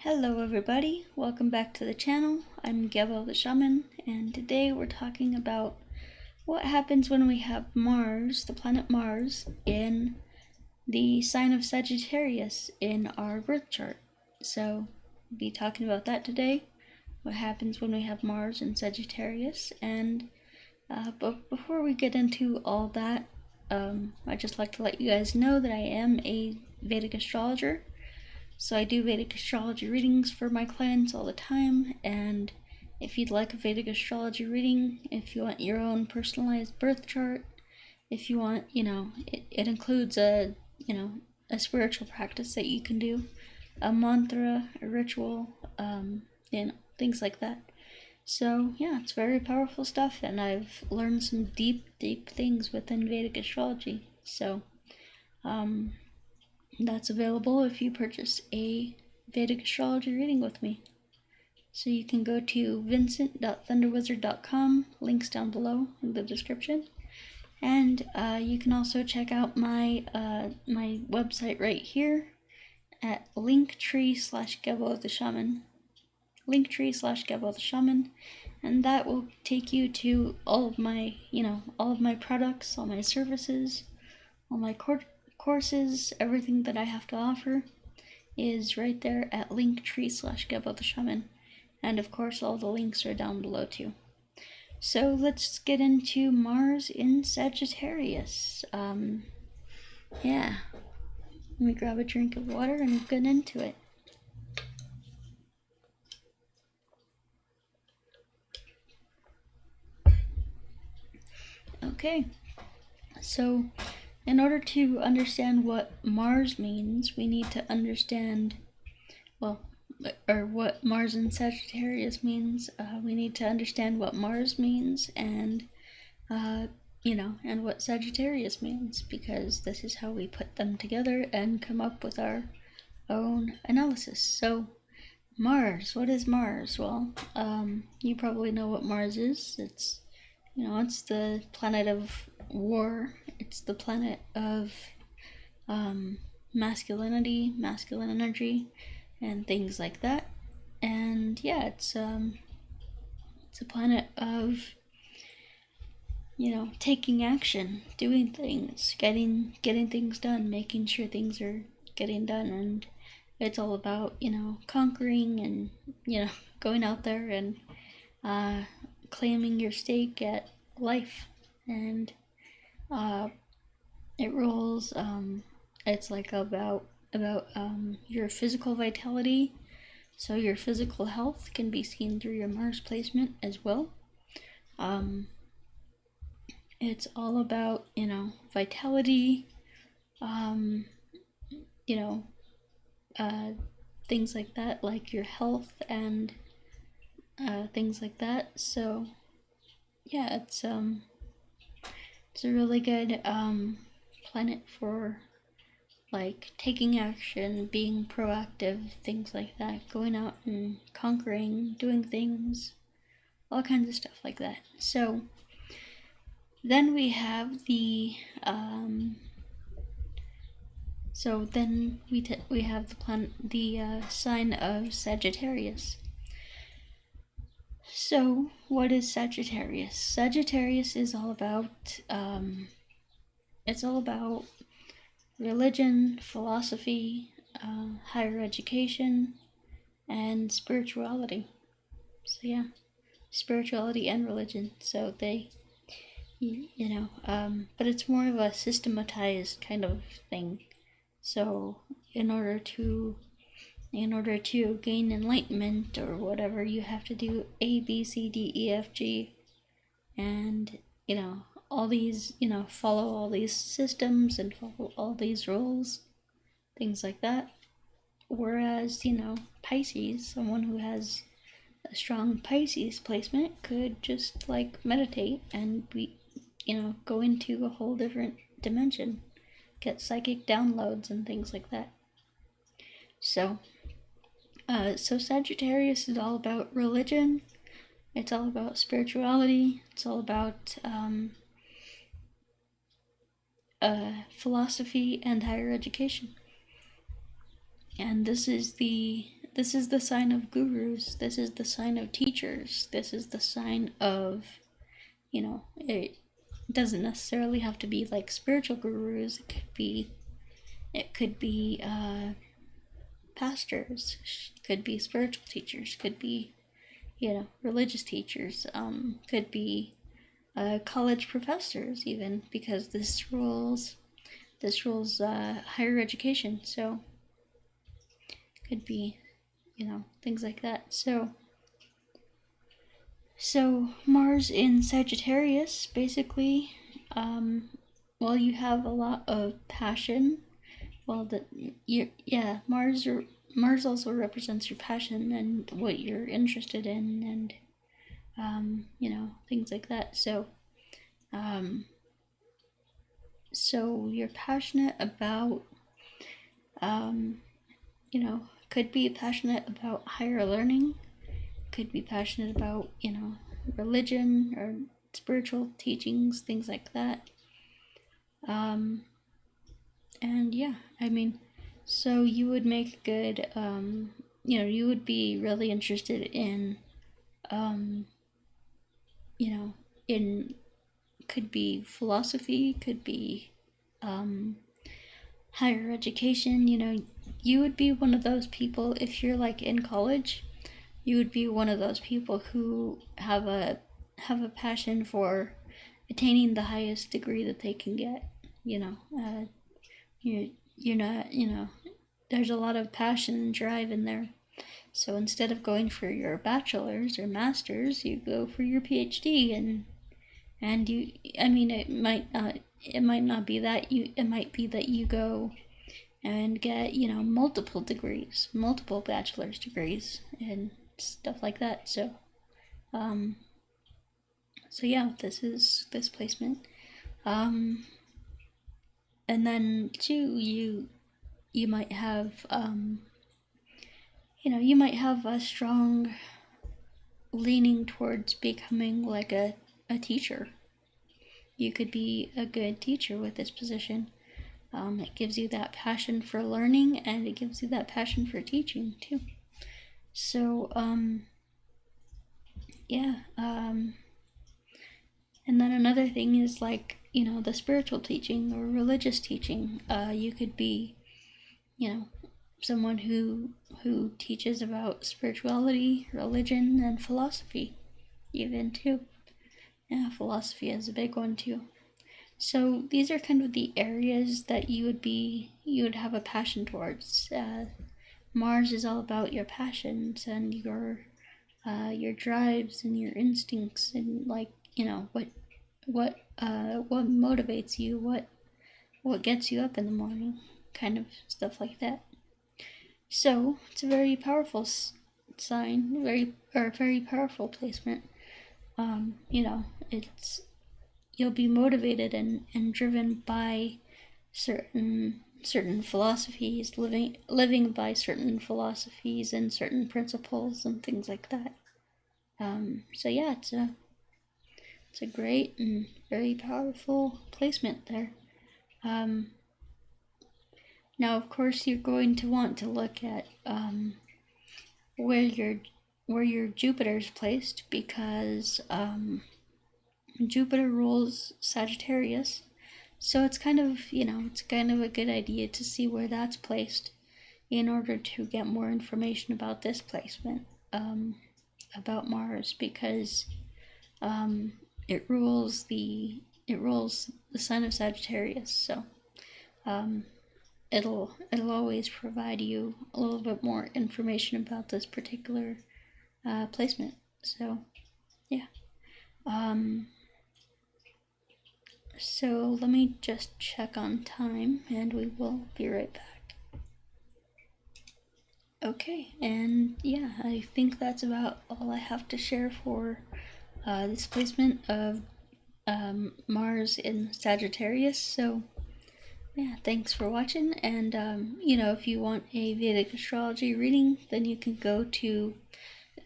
Hello everybody, welcome back to the channel. I'm Gebo the Shaman, and today we're talking about what happens when we have Mars, the planet Mars, in the sign of Sagittarius in our birth chart. So we'll be talking about that today, what happens when we have Mars in Sagittarius, and but before we get into all that, I'd just like to let you guys know that I am a Vedic astrologer. So I do Vedic astrology readings for my clients all the time, and if you'd like a Vedic astrology reading, if you want your own personalized birth chart, if you want, it includes a spiritual practice that you can do, a mantra, a ritual, things like that. So yeah, it's very powerful stuff, and I've learned some deep things within Vedic astrology. So, that's available if you purchase a Vedic astrology reading with me. So you can go to vincent.thunderwizard.com, links down below in the description. And you can also check out my my website right here at linktree/Gebo the Shaman. Linktree/Gebo the Shaman. And that will take you to all of my, all of my products, all my services, all my courses, everything that I have to offer is right there at linktree/Gebo the Shaman. And of course, all the links are down below too. So let's get into Mars in Sagittarius. Yeah. Let me grab a drink of water and get into it. Okay. So, in order to understand what Mars means, we need to understand, or what Mars in Sagittarius means. We need to understand what Mars means and, and what Sagittarius means, because this is how we put them together and come up with our own analysis. So, Mars, what is Mars? Well, you probably know what Mars is. It's the planet of war. It's the planet of masculinity, masculine energy, and things like that. And yeah, it's a planet of taking action, doing things, getting things done, making sure things are getting done, and it's all about conquering and going out there and claiming your stake at life. And it rolls. It's like about your physical vitality. So your physical health can be seen through your Mars placement as well. It's all about vitality. Things like that, like your health and things like that. So yeah, it's a really good planet for like taking action, being proactive, things like that, going out and conquering, doing things, all kinds of stuff like that. So then we have the we have the planet, the sign of Sagittarius. So what is Sagittarius? Sagittarius is all about religion, philosophy, higher education, and spirituality. So yeah, spirituality and religion. So they, but it's more of a systematized kind of thing. So in order to gain enlightenment or whatever, you have to do A, B, C, D, E, F, G, and all these, follow all these systems and follow all these rules, things like that. Whereas, Pisces, someone who has a strong Pisces placement could just like meditate and be, go into a whole different dimension, get psychic downloads and things like that. So Sagittarius is all about religion. It's all about spirituality. It's all about philosophy and higher education. And this is the this is the sign of gurus. This is the sign of teachers. This is the sign of, it doesn't necessarily have to be like spiritual gurus. It could be pastors, could be spiritual teachers, could be, religious teachers, could be college professors even, because this rules higher education. So could be, things like that. So Mars in Sagittarius, basically, you have a lot of passion. Mars also represents your passion and what you're interested in, and things like that. So you're passionate about, could be passionate about higher learning, could be passionate about, religion or spiritual teachings, things like that. And yeah, so you would make good, you would be really interested in, in, could be philosophy, could be higher education. You would be one of those people, if you're like in college, you would be one of those people who have a passion for attaining the highest degree that they can get. You're not, there's a lot of passion and drive in there. So instead of going for your bachelor's or master's, you go for your PhD, and you, it might not be that it might be that you go and get, multiple degrees, multiple bachelor's degrees and stuff like that. So yeah, this is this placement. And then too, you might have, you might have a strong leaning towards becoming like a teacher. You could be a good teacher with this position. It gives you that passion for learning, and it gives you that passion for teaching too. So yeah, and then another thing is like, the spiritual teaching or religious teaching. You could be, someone who teaches about spirituality, religion, and philosophy even too. Yeah, philosophy is a big one too. So these are kind of the areas that you would have a passion towards. Mars is all about your passions and your drives and your instincts, and like, what motivates you, what gets you up in the morning, kind of stuff like that. So it's a very powerful sign, very powerful placement. It's, you'll be motivated and driven by certain philosophies, living by certain philosophies and certain principles and things like that. So yeah, it's a great and very powerful placement there. Now, of course, you're going to want to look at where your Jupiter's placed, because Jupiter rules Sagittarius. So it's kind of, a good idea to see where that's placed in order to get more information about this placement, about Mars, because it rules the sign of Sagittarius. So it'll always provide you a little bit more information about this particular placement. So yeah. So let me just check on time, and we will be right back. Okay, and yeah, I think that's about all I have to share for this placement of Mars in Sagittarius. So yeah, thanks for watching, and if you want a Vedic astrology reading, then you can go to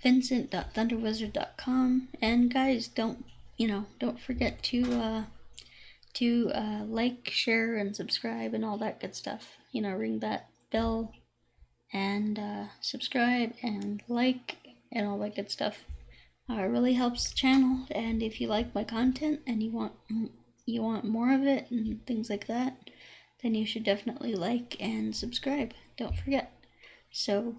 vincent.thunderwizard.com, and guys, don't forget to like, share, and subscribe, and all that good stuff. Ring that bell, and subscribe and like and all that good stuff. It really helps the channel, and if you like my content and you want more of it and things like that, then you should definitely like and subscribe. Don't forget. So,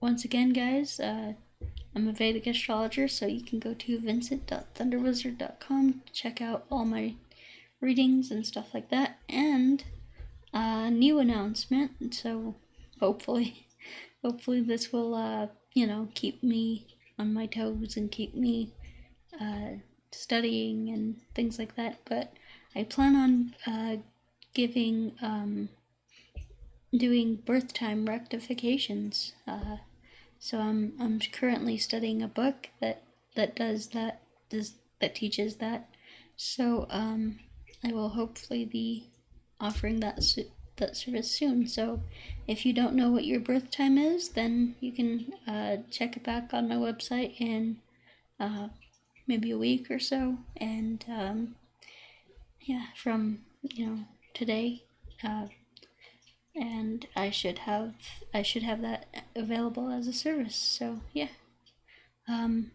once again, guys, I'm a Vedic astrologer, so you can go to vincent.thunderwizard.com to check out all my readings and stuff like that. And a new announcement, so hopefully this will, keep me on my toes and keep me studying and things like that. But I plan on doing birth time rectifications. So I'm currently studying a book that teaches that. So I will hopefully be offering that service soon. So if you don't know what your birth time is, then you can check it back on my website in maybe a week or so, and from today, and I should have that available as a service. So yeah, and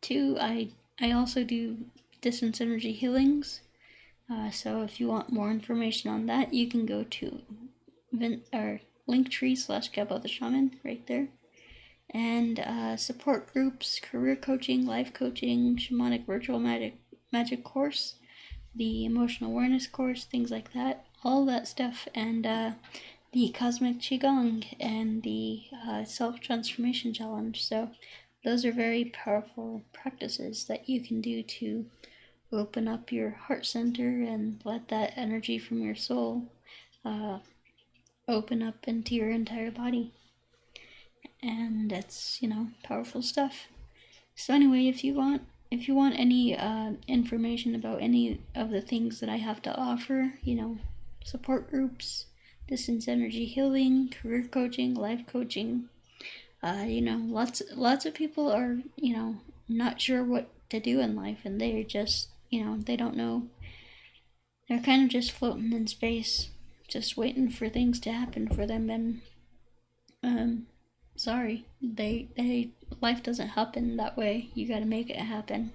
two, I also do distance energy healings. So if you want more information on that, you can go to Linktree/Gebo the Shaman right there. And support groups, career coaching, life coaching, shamanic virtual magic course, the emotional awareness course, things like that, all that stuff, and the cosmic qigong and the self-transformation challenge. So those are very powerful practices that you can do to open up your heart center and let that energy from your soul open up into your entire body. And it's powerful stuff. So anyway, if you want any information about any of the things that I have to offer, support groups, distance energy healing, career coaching, life coaching, lots of people are not sure what to do in life, and they're just they don't know. They're kind of just floating in space, just waiting for things to happen for them, and sorry, life doesn't happen that way. You gotta make it happen.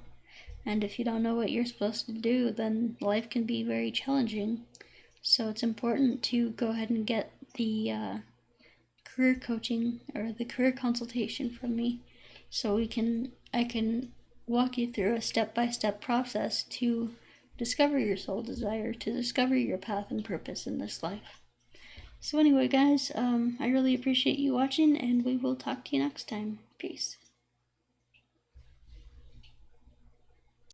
And if you don't know what you're supposed to do, then life can be very challenging. So it's important to go ahead and get the career coaching or the career consultation from me, so I can walk you through a step-by-step process to discover your soul desire, to discover your path and purpose in this life. So anyway, guys, I really appreciate you watching, and we will talk to you next time. Peace.